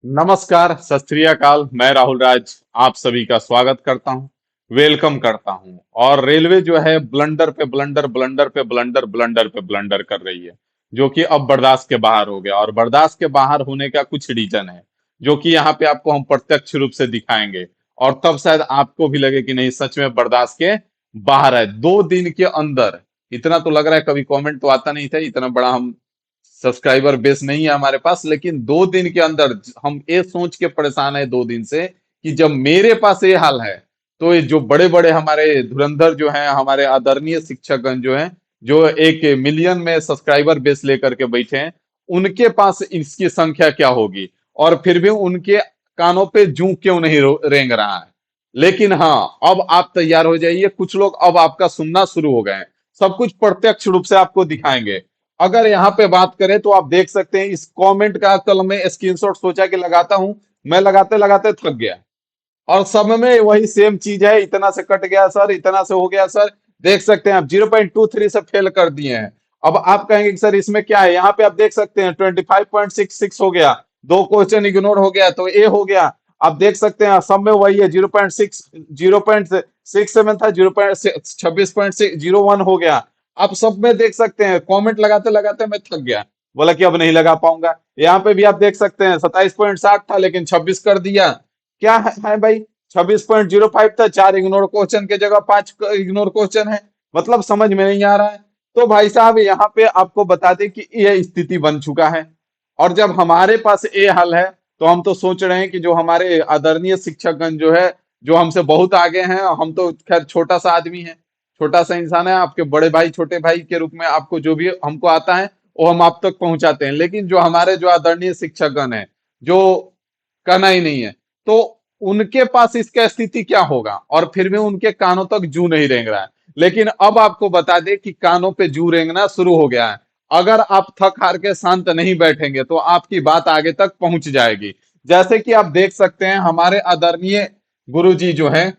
नमस्कार, सत श्री अकाल। मैं राहुल राज आप सभी का स्वागत करता हूं, वेलकम करता हूं। और रेलवे जो है ब्लंडर पे ब्लंडर, ब्लंडर पे ब्लंडर, ब्लंडर पे ब्लंडर कर रही है, जो कि अब बर्दाश्त के बाहर हो गया। और बर्दाश्त के बाहर होने का कुछ रीजन है, जो कि यहाँ पे आपको हम प्रत्यक्ष रूप से दिखाएंगे। और तब शायद आपको भी लगे कि नहीं, सच में बर्दाश्त के बाहर है। 2 दिन के अंदर इतना तो लग रहा है, कभी कमेंट तो आता नहीं था, इतना बड़ा हम सब्सक्राइबर बेस नहीं है हमारे पास, लेकिन 2 दिन के अंदर हम ये सोच के परेशान है 2 दिन से कि जब मेरे पास ये हाल है, तो ये जो बड़े बड़े हमारे धुरंधर जो हैं, हमारे आदरणीय शिक्षकगण जो हैं, जो 1 मिलियन में सब्सक्राइबर बेस लेकर के बैठे हैं, उनके पास इसकी संख्या क्या होगी। और फिर भी उनके कानों पे जूं क्यों नहीं रेंग रहा है। लेकिन हाँ, अब आप तैयार हो जाइए, कुछ लोग अब आपका सुनना शुरू हो गए हैं। सब कुछ प्रत्यक्ष रूप से आपको दिखाएंगे। अगर यहाँ पे बात करें तो आप देख सकते हैं, इस कमेंट का कल मैं स्क्रीनशॉट सोचा कि लगाता हूं, मैं लगाते लगाते थक गया। और सब में वही सेम चीज है, इतना से कट गया सर, इतना से हो गया सर। देख सकते हैं आप 0.23 से फेल कर दिए हैं। अब आप कहेंगे कि सर इसमें क्या है, यहाँ पे आप देख सकते हैं 25.66 हो गया, 2 क्वेश्चन इग्नोर हो गया तो ए हो गया। आप देख सकते हैं सब में वही है, 0.67 था, 26.01 हो गया। आप सब में देख सकते हैं, कमेंट लगाते लगाते मैं थक गया, बोला कि अब नहीं लगा पाऊंगा। यहाँ पे भी आप देख सकते हैं 27.60 था, लेकिन 26 कर दिया। क्या है भाई, 26.05 था, 4 इग्नोर क्वेश्चन के जगह 5 इग्नोर क्वेश्चन है। मतलब समझ में नहीं आ रहा है। तो भाई साहब, यहाँ पे आपको बता दें कि यह स्थिति बन चुका है। और जब हमारे पास ये हाल है, तो हम तो सोच रहे हैं कि जो हमारे आदरणीय शिक्षकगण जो है, जो हमसे बहुत आगे हैं, हम तो खैर छोटा सा आदमी है, छोटा सा इंसान है। आपके बड़े भाई, छोटे भाई के रूप में आपको जो भी हमको आता है, वो हम आप तक पहुंचाते हैं। लेकिन जो हमारे जो आदरणीय शिक्षकगण है, जो कहना ही नहीं है, तो उनके पास इसका स्थिति क्या होगा। और फिर भी उनके कानों तक जू नहीं रेंग रहा है। लेकिन अब आपको बता दें कि कानों पे जू रेंगना शुरू हो गया है। अगर आप थक हार के शांत नहीं बैठेंगे, तो आपकी बात आगे तक पहुंच जाएगी। जैसे कि आप देख सकते हैं, हमारे आदरणीय गुरुजी जो है,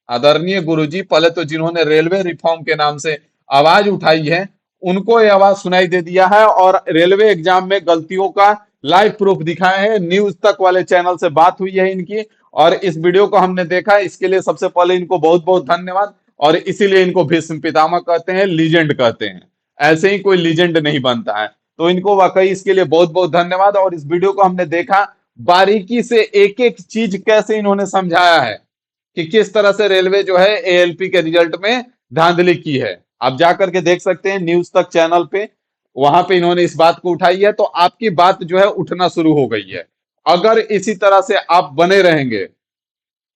आदरणीय गुरुजी पहले तो जिन्होंने रेलवे रिफॉर्म के नाम से आवाज उठाई है, उनको ये आवाज सुनाई दे दिया है। और रेलवे एग्जाम में गलतियों का लाइव प्रूफ दिखाए हैं। न्यूज तक वाले चैनल से बात हुई है इनकी, और इस वीडियो को हमने देखा है। इसके लिए सबसे पहले इनको बहुत बहुत धन्यवाद। और इसीलिए इनको भीष्म पितामह कहते हैं, लीजेंड कहते हैं। ऐसे ही कोई लीजेंड नहीं बनता है। तो इनको वाकई इसके लिए बहुत बहुत धन्यवाद। और इस वीडियो को हमने देखा, बारीकी से एक एक चीज कैसे इन्होंने समझाया है कि किस तरह से रेलवे जो है एएलपी के रिजल्ट में धांधली की है। आप जाकर के देख सकते हैं न्यूज तक चैनल पे, वहां पे इन्होंने इस बात को उठाई है। तो आपकी बात जो है उठना शुरू हो गई है। अगर इसी तरह से आप बने रहेंगे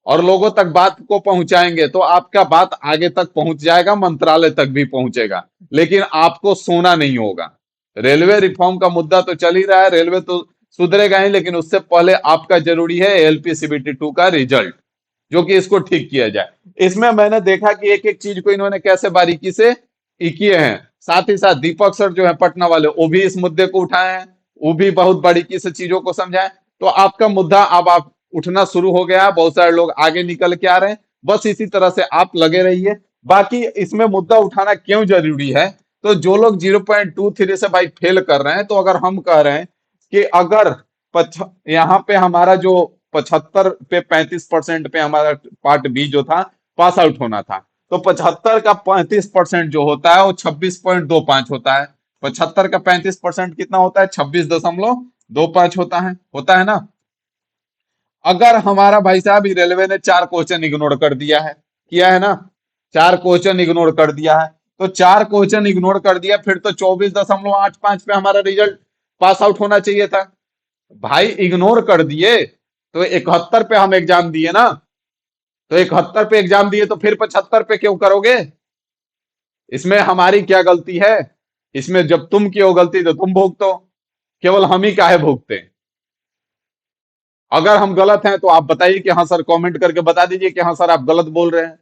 और लोगों तक बात को पहुंचाएंगे, तो आपका बात आगे तक पहुंच जाएगा, मंत्रालय तक भी पहुंचेगा। लेकिन आपको सोना नहीं होगा। रेलवे रिफॉर्म का मुद्दा तो चल ही रहा है, रेलवे तो सुधरेगा ही, लेकिन उससे पहले आपका जरूरी है एलपीसीबीटी 2 का रिजल्ट, जो कि इसको ठीक किया जाए। इसमें मैंने देखा कि एक एक चीज को इन्होंने कैसे बारीकी से किए हैं। साथ ही साथ दीपक सर जो है पटना वाले, वो भी इस मुद्दे को उठाए हैं, वो भी बहुत बारीकी से चीजों को समझाए। तो आपका मुद्दा अब आप उठना शुरू हो गया है, बहुत सारे लोग आगे निकल के आ रहे हैं। बस इसी तरह से आप लगे रहिए। बाकी इसमें मुद्दा उठाना क्यों जरूरी है, तो जो लोग 0.23 से भाई फेल कर रहे हैं, तो अगर हम कह रहे हैं कि अगर यहाँ पे हमारा जो 75 पे 35% पे हमारा पार्ट बी जो था, पास आउट होना था, तो 75 का 35% जो होता है वो 26.25 होता है। 75 का 35% कितना होता है, 26.25 होता है ना। अगर हमारा भाई साहब रेलवे ने 4 क्वेश्चन इग्नोर कर दिया है, किया है ना, 4 क्वेश्चन इग्नोर कर दिया है, तो 4 क्वेश्चन इग्नोर कर दिया, फिर तो 24.85 पे हमारा रिजल्ट पास आउट होना चाहिए था। भाई इग्नोर कर दिए, तो 71 पे हम एग्जाम दिए ना, तो 71 पे एग्जाम दिए, तो फिर 75 पे क्यों करोगे। इसमें हमारी क्या गलती है। इसमें जब तुम की हो गलती तो तुम भुगतो, केवल हम ही काहे भुगते। अगर हम गलत हैं तो आप बताइए कि हाँ सर, कमेंट करके बता दीजिए कि हाँ सर आप गलत बोल रहे हैं।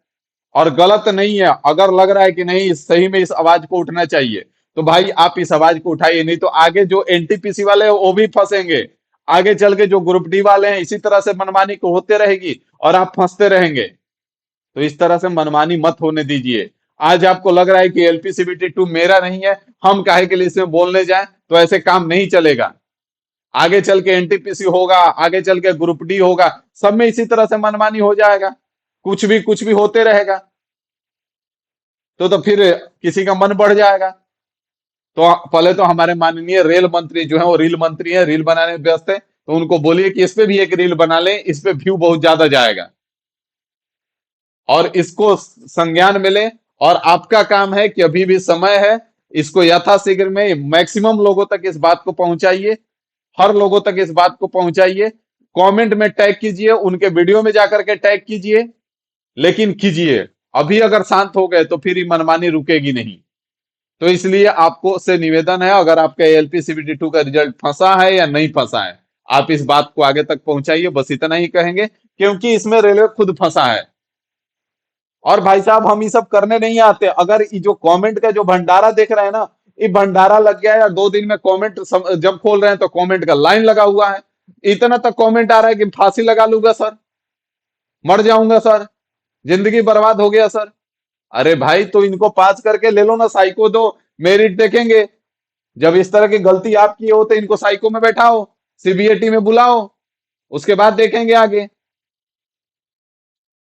और गलत नहीं है, अगर लग रहा है कि नहीं सही में इस आवाज को उठना चाहिए, तो भाई आप इस आवाज को उठाइए। नहीं तो आगे जो एनटीपीसी वाले हैं वो भी फंसेंगे। आगे चल के जो ग्रुप डी वाले हैं, इसी तरह से मनमानी को होते रहेगी और आप फंसते रहेंगे। तो इस तरह से मनमानी मत होने दीजिए। आज आपको लग रहा है कि एलपीसीबीटी 2 मेरा नहीं है, हम काहे के लिए इसमें बोलने जाएं, तो ऐसे काम नहीं चलेगा। आगे चल के एनटीपीसी होगा, आगे चल के ग्रुप डी होगा, सब में इसी तरह से मनमानी हो जाएगा, कुछ भी होते रहेगा। तो फिर किसी का मन बढ़ जाएगा। तो पहले तो हमारे माननीय रेल मंत्री जो है वो रील मंत्री है, रील बनाने में व्यस्त है, तो उनको बोलिए कि इस पे भी एक रील बना लें, इस पे व्यू बहुत ज्यादा जाएगा और इसको संज्ञान मिले। और आपका काम है कि अभी भी समय है, इसको यथाशीघ्र में मैक्सिमम लोगों तक इस बात को पहुंचाइए, हर लोगों तक इस बात को पहुंचाइए। कमेंट में टैग कीजिए, उनके वीडियो में जाकर के टैग कीजिए, लेकिन कीजिए। अभी अगर शांत हो गए तो फिर ये मनमानी रुकेगी नहीं। तो इसलिए आपको से निवेदन है, अगर आपका एलपीसीबीटी 2 का रिजल्ट फंसा है या नहीं फंसा है, आप इस बात को आगे तक पहुंचाइए, बस इतना ही कहेंगे, क्योंकि इसमें रेलवे खुद फंसा है। और भाई साहब हम ये सब करने नहीं आते। अगर ये जो कमेंट का जो भंडारा देख रहे हैं ना, ये भंडारा लग गया है, या 2 दिन में कमेंट जब खोल रहे हैं तो कमेंट का लाइन लगा हुआ है, इतना तक कमेंट आ रहा है कि फांसी लगा लूंगा सर, मर जाऊंगा सर, जिंदगी बर्बाद हो गया सर। अरे भाई तो इनको पास करके ले लो ना, साइको दो, मेरिट देखेंगे। जब इस तरह की गलती आप किए हो तो इनको साइको में बैठाओ, सीबीएटी में बुलाओ, उसके बाद देखेंगे आगे।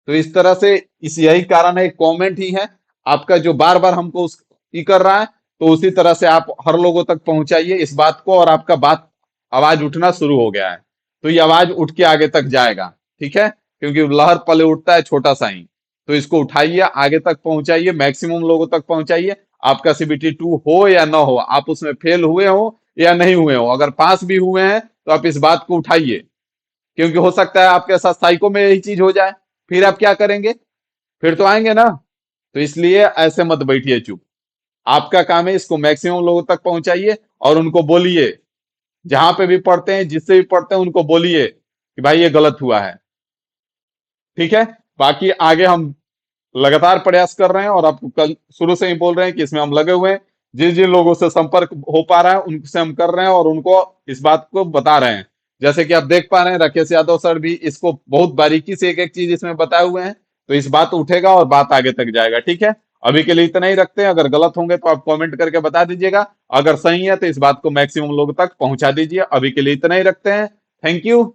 तो इस तरह से इस यही कारण है, कमेंट ही है आपका जो बार बार हमको उस ये कर रहा है। तो उसी तरह से आप हर लोगों तक पहुंचाइए इस बात को, और आपका बात आवाज उठना शुरू हो गया है, तो ये आवाज उठ के आगे तक जाएगा। ठीक है, क्योंकि लहर पले उठता है छोटा सा ही। तो इसको उठाइए, आगे तक पहुंचाइए, मैक्सिमम लोगों तक पहुंचाइए। आपका सीबीटी 2 हो या ना हो, आप उसमें फेल हुए हो या नहीं हुए हो, अगर पास भी हुए हैं तो आप इस बात को उठाइए, क्योंकि हो सकता है आपके साथ साइको में यही चीज हो जाए, फिर आप क्या करेंगे? फिर तो आएंगे ना। तो इसलिए ऐसे मत बैठिए चुप। आपका काम है इसको मैक्सिमम लोगों तक पहुंचाइए, और उनको बोलिए, जहां पे भी पढ़ते हैं, जिससे भी पढ़ते हैं, उनको बोलिए कि भाई ये गलत हुआ है। ठीक है, बाकी आगे हम लगातार प्रयास कर रहे हैं, और आपको कल शुरू से ही बोल रहे हैं कि इसमें हम लगे हुए हैं। जिन जिन लोगों से संपर्क हो पा रहा है उनसे हम कर रहे हैं, और उनको इस बात को बता रहे हैं। जैसे कि आप देख पा रहे हैं, राकेश यादव सर भी इसको बहुत बारीकी से एक एक चीज इसमें बताए हुए हैं। तो इस बात उठेगा और बात आगे तक जाएगा। ठीक है, अभी के लिए इतना ही रखते हैं। अगर गलत होंगे तो आप कमेंट करके बता दीजिएगा, अगर सही है तो इस बात को मैक्सिमम लोगों तक पहुंचा दीजिए। अभी के लिए इतना ही रखते हैं। Thank you.